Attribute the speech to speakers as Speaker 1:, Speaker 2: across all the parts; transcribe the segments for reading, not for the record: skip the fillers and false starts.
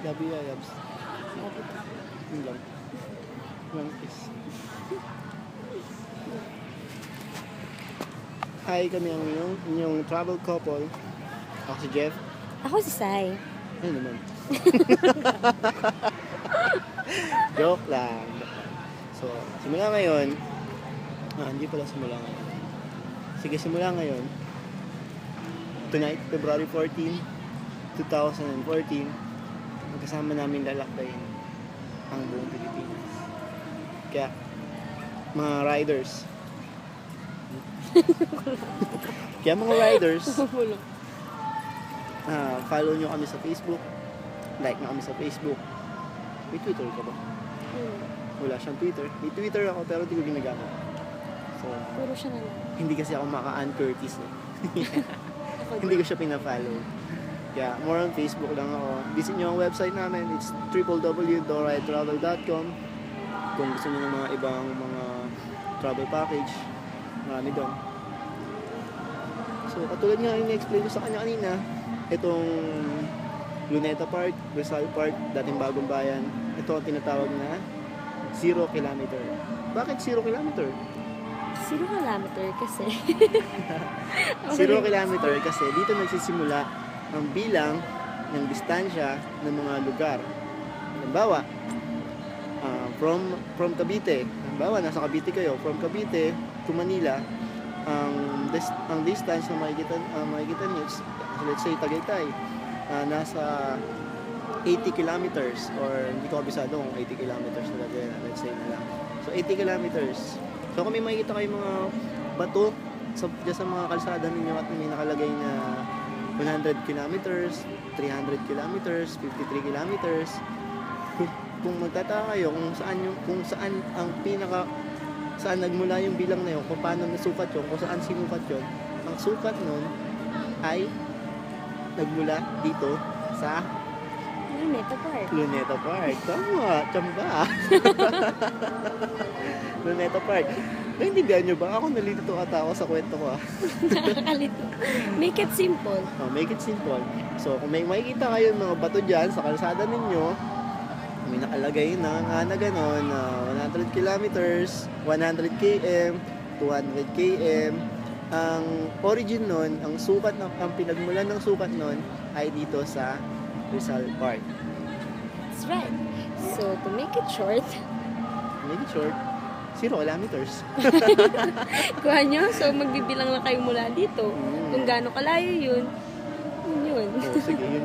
Speaker 1: Love you, Yabs. Yun lang. One kiss. Hi, kami ang inyong travel couple. Ako si Jeff.
Speaker 2: Ako si Sai.
Speaker 1: Ano naman? Joke lang. So, simula ngayon. Hindi pala simula ngayon. Sige, simula ngayon. Tonight, February 14, 2014. Magkasama namin lalakbayin ang buong Pilipinas. Kaya, mga riders. Follow nyo kami sa Facebook. Like nyo kami sa Facebook. May Twitter ka ba? Wala siyang Twitter. May Twitter ako pero hindi ko ginagamit. So,
Speaker 2: Puro siya na lang.
Speaker 1: hindi kasi ako maka-Ann Curtis. Hindi ko siya pina-follow. Kaya, more on Facebook lang ako. Visit nyo ang website namin. It's www.doraitravel.com. Kung gusto nyo ng mga ibang mga travel package, marami doon. So, katulad nga yung na-explain ko sa kanya kanina, itong Luneta Park, Rizal Park, dating Bagong Bayan, ito ang tinatawag na 0 kilometer. Bakit 0 kilometer?
Speaker 2: 0 kilometer kasi.
Speaker 1: 0 kilometer kasi dito nagsisimula ang bilang ng distansya ng mga lugar. Halimbawa, from Cavite. Halimbawa, nasa Cavite kayo. From Cavite to Manila, ang distance na makikita nyo, let's say Tagaytay, nasa 80 kilometers or hindi ko kabisado kung 80 kilometers talaga yan, let's say na lang. So 80 kilometers. So kung may makikita kayo mga bato sa mga kalsada ninyo at may nakalagay na 100 kilometers, 300 kilometers, 53 kilometers, kung magtataka kayo kung saan nagmula yung bilang na yun, kung paano nasukat yun, kung saan sinukat yun, ang sukat nun ay nagmula dito sa
Speaker 2: Luneta Park.
Speaker 1: Luneta Park. Tama, tsamba. Luneta Park. Naintindihan nyo ba? Ako nalilito ata ako sa kwento ko.
Speaker 2: Nakakalito. Make it simple.
Speaker 1: Make it simple. So, kung may makikita kayo mga bato dyan sa kalsada ninyo, may nakalagay na gano'n, 100 kilometers, 100 km, 200 km. Ang origin nun, ang pinagmulan ng sukat nun ay dito sa Rizal Park.
Speaker 2: That's right. So, to make it short,
Speaker 1: 0 kilometers.
Speaker 2: kuha nyo. So, magbibilang lang kayo mula dito. Kung gaano kalayo yun.
Speaker 1: Sige, yun.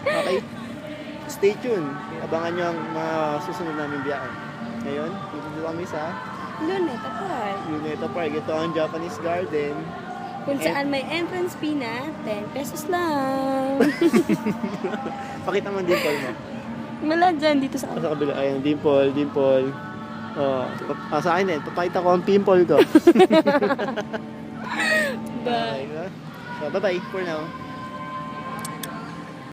Speaker 1: Okay. Stay tuned. Abangan nyo ang mga susunod namin biyahe. Ngayon, dito kami sa
Speaker 2: Luneta Park.
Speaker 1: Luneta Park. Ito ang Japanese Garden.
Speaker 2: Kung saan may entrance fee na, 10 pesos lang.
Speaker 1: Pakita mo ang dimple mo.
Speaker 2: Wala dyan, dito sa
Speaker 1: Sa kabila. Ayan, dimple. Sa akin papakita ko ang pimple ko.
Speaker 2: Bye.
Speaker 1: So, bye-bye for now.